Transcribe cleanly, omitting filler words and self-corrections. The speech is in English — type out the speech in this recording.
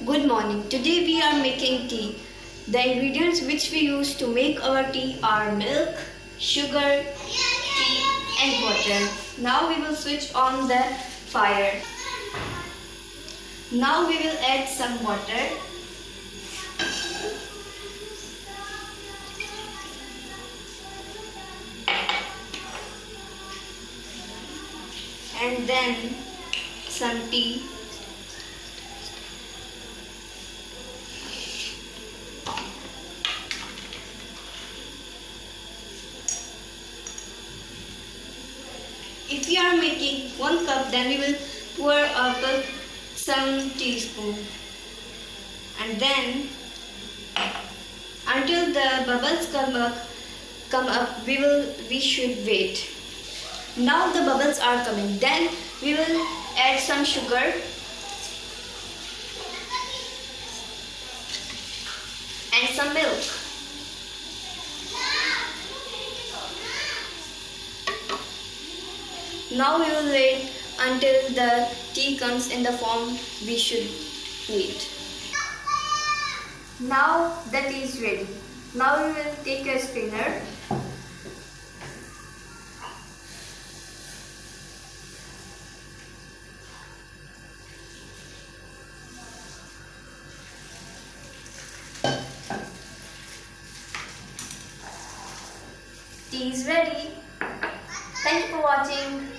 Good morning. Today we are making tea. The ingredients which we use to make our tea are milk, sugar, tea and water. Now we will switch on the fire. Now we will add some water. And then some tea. If we are making 1 cup, then we will pour up some teaspoon. And then until the bubbles come up, we should wait. Now the bubbles are coming. Then we will add some sugar and some milk. Now we will wait until the tea comes in the form we should need. Now the tea is ready. Now we will take a strainer. Tea is ready. Thank you for watching.